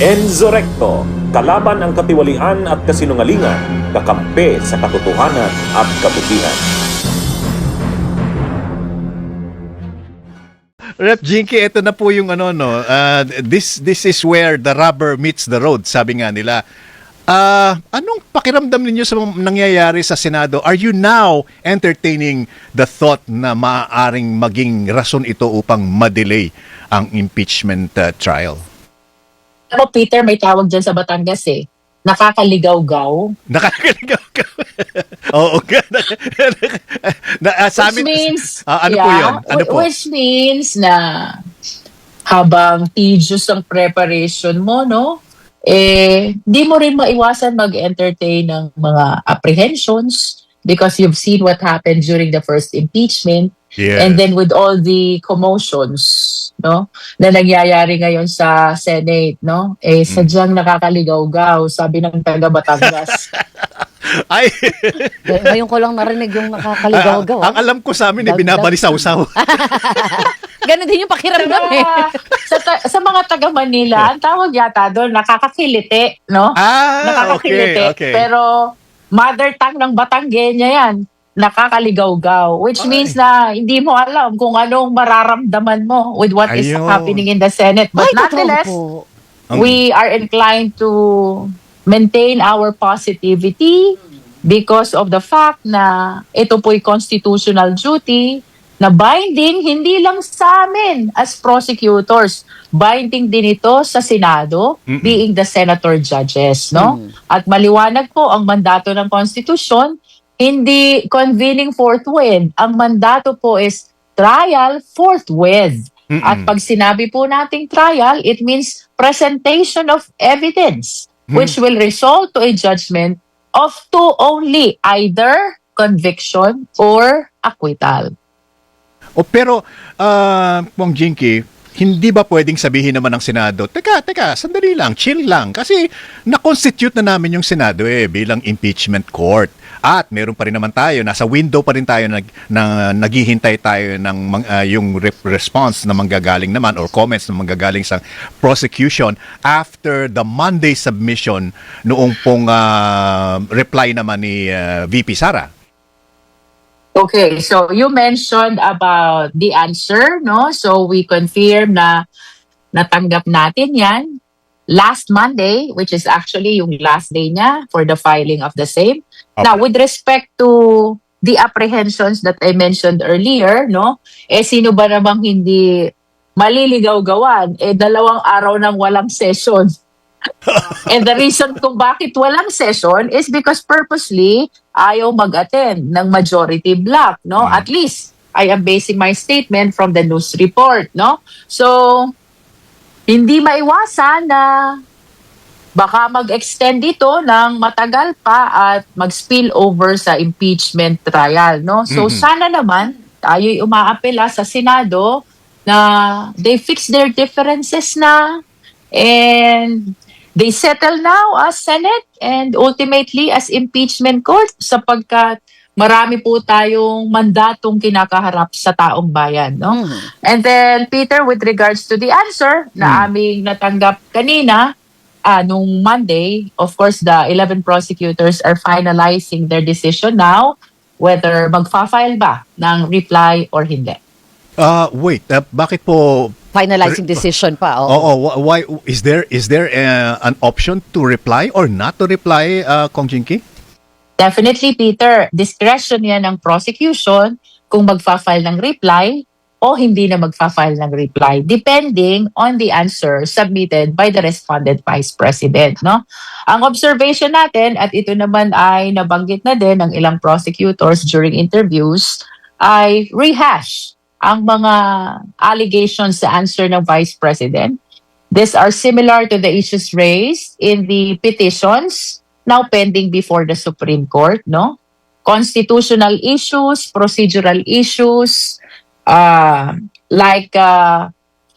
Enzo Recto, kalaban ang katiwalian at kasinungalingan, kakampi sa katotohanan at kabutihan. Rep Jinky, ito na po yung this is where the rubber meets the road, sabi nga nila. Anong pakiramdam ninyo sa nangyayari sa Senado? Are you now entertaining the thought na maaaring maging rason ito upang ma-delay ang impeachment trial? Ako, Peter, may tawag dyan sa Batangas nakakaligaw-gaw. Nakakaligaw ka. Oo nga. Sa Which amin, means, ano po yun? Ano po? Which means na habang tedious ang preparation mo, di mo rin maiwasan mag-entertain ng mga apprehensions because you've seen what happened during the first impeachment. Yeah. And then with all the commotions, na nangyayari ngayon sa Senate, sadyang nakakaligaw-gaw, sabi ng taga Batangas. Ay. Ngayon ko lang narinig yung nakakaligaw-gaw. Ang alam ko sa amin, binabalisaw-saw. Ganon din yung pakiramdam Sa mga taga Manila, ang tawag yata doon, nakakakiliti, nakakakiliti. Okay. Pero mother tongue ng Batanggenya yan. Nakakaligaw-gaw, which means na hindi mo alam kung anong mararamdaman mo with what is happening in the Senate. But nonetheless, we are inclined to maintain our positivity because of the fact na ito po'y constitutional duty na binding hindi lang sa amin as prosecutors, binding din ito sa Senado, being the senator judges, At maliwanag po ang mandato ng konstitusyon, hindi convening forthwith. Ang mandato po is trial forthwith. At pag sinabi po nating trial, it means presentation of evidence which will result to a judgment of two only, either conviction or acquittal. Pero, Pong Jinky, hindi ba pwedeng sabihin naman ng Senado, teka, sandali lang, chill lang. Kasi na-constitute na namin yung Senado bilang impeachment court. At meron pa rin naman tayo, nasa window pa rin tayo naghihintay tayo ng yung response na manggagaling naman or comments na manggagaling sa prosecution after the Monday submission noong pong reply naman ni VP Sara. Okay, so you mentioned about the answer, So we confirm na natanggap natin yan last Monday, which is actually yung last day niya for the filing of the same. Okay. Now, with respect to the apprehensions that I mentioned earlier, sino ba namang hindi maliligaw-gawan? 2 araw nang walang session. And the reason kung bakit walang session is because purposely ayaw mag-attend ng majority block, At least, I am basing my statement from the news report, So, hindi maiwasan na baka mag-extend dito ng matagal pa at mag-spill over sa impeachment trial, So, sana naman tayo'y umaapela sa Senado na they fix their differences na and they settle now as Senate and ultimately as impeachment court sapagkat marami po tayong mandatong kinakaharap sa taong bayan, And then, Peter, with regards to the answer na aming natanggap kanina, nung Monday, of course, the 11 prosecutors are finalizing their decision now whether magfa-file ba ng reply or hindi. Bakit po finalizing decision pa? why is there an option to reply or not to reply, Kong Jinky? Definitely, Peter. Discretion yan ng prosecution kung magfa-file ng reply o hindi na magfa-file ng reply, depending on the answer submitted by the respondent Vice President. Ang observation natin, at ito naman ay nabanggit na din ng ilang prosecutors during interviews, ay rehash ang mga allegations sa answer ng Vice President. These are similar to the issues raised in the petitions now pending before the Supreme Court, Constitutional issues, procedural issues, like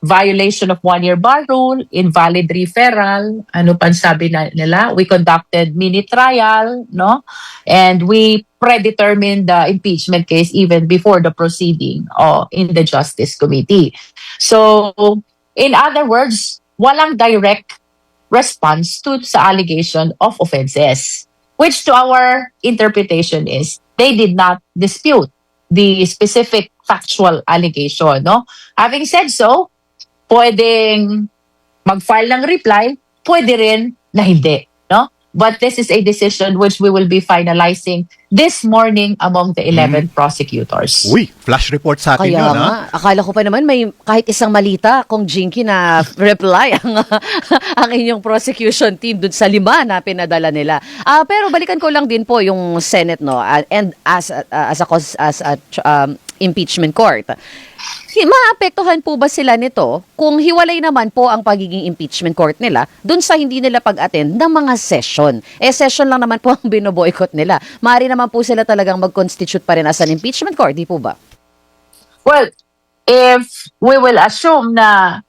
violation of one-year bar rule, invalid referral, ano pa sabi nila? We conducted mini trial, And we predetermined the impeachment case even before the proceeding in the Justice Committee. So, in other words, walang direct response to sa allegation of offenses, which to our interpretation is they did not dispute the specific factual allegation, no? Having said so, pwedeng mag-file ng reply, pwede rin na hindi, no? But this is a decision which we will be finalizing this morning among the 11 prosecutors. Uy, flash report sa atin Kaya yun, nga, ha? akala ko pa naman may kahit isang malita kung Jinky na reply ang inyong prosecution team dun sa 5 na pinadala nila. Pero balikan ko lang din po yung Senate, no, and as a impeachment court. Maapektuhan po ba sila nito kung hiwalay naman po ang pagiging impeachment court nila dun sa hindi nila pag-attend ng mga session? Session lang naman po ang binoboycott nila. Maaari naman po sila talagang mag-constitute pa rin as an impeachment court, di po ba? Well, if we will assume na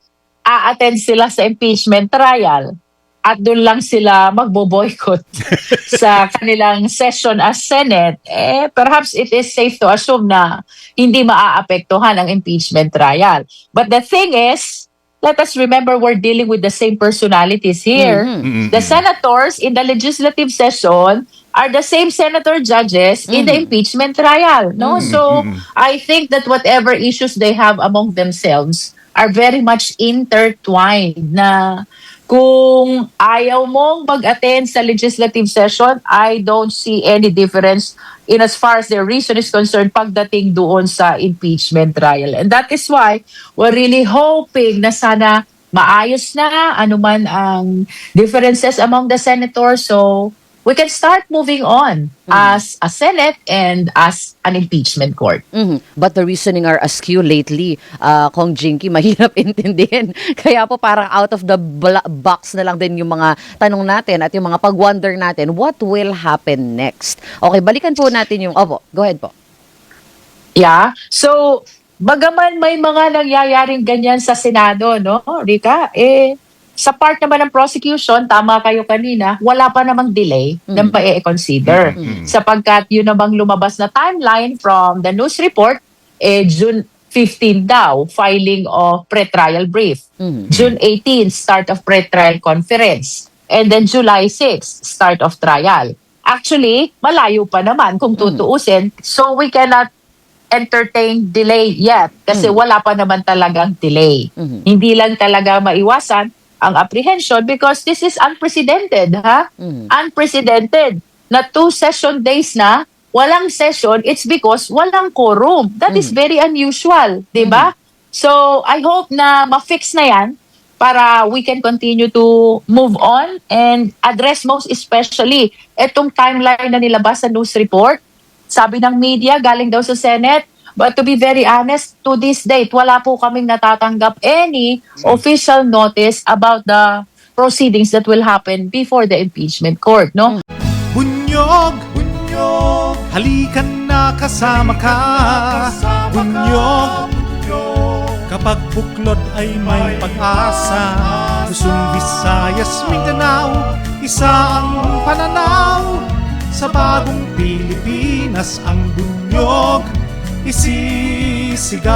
a-attend sila sa impeachment trial at doon lang sila magbo-boycott sa kanilang session as Senate, perhaps it is safe to assume na hindi maaapektuhan ang impeachment trial. But the thing is, let us remember we're dealing with the same personalities here. The senators in the legislative session are the same senator judges in the impeachment trial, no? So I think that whatever issues they have among themselves are very much intertwined na kung ayaw mong mag-attend sa legislative session, I don't see any difference in as far as their reason is concerned pagdating doon sa impeachment trial. And that is why we're really hoping na sana maayos na anuman ang differences among the senators so we can start moving on as a Senate and as an impeachment court. But the reasoning are askew lately, Kong Jinky, mahirap intindihin. Kaya po parang out of the box na lang din yung mga tanong natin at yung mga pag-wonder natin, what will happen next? Okay, balikan po natin yung, go ahead po. Yeah, so bagaman may mga nangyayaring ganyan sa Senado, no, Rika, sa part naman ng prosecution, tama kayo kanina, wala pa namang delay na ma-consider. Sapagkat yun namang lumabas na timeline from the news report, June 15 daw, filing of pre-trial brief. June 18, start of pre-trial conference. And then July 6, start of trial. Actually, malayo pa naman kung tutuusin. So we cannot entertain delay yet kasi wala pa naman talagang delay. Hindi lang talaga maiwasan ang apprehension because this is unprecedented, ha? Unprecedented na 2 session days na walang session, it's because walang quorum. That is very unusual, di ba? So, I hope na ma-fix na yan para we can continue to move on and address most especially itong timeline na nilabas sa news report. Sabi ng media, galing daw sa Senate, but to be very honest, to this date, wala po kaming natatanggap any official notice about the proceedings that will happen before the impeachment court, no? Bunyog, bunyog, halikan na kasama ka. Bunyog, kapag buklod ay may pag-asa. Luzon, Visayas, Mindanao, isa ang pananaw. Sa bagong Pilipinas ang bunyog isisigaw.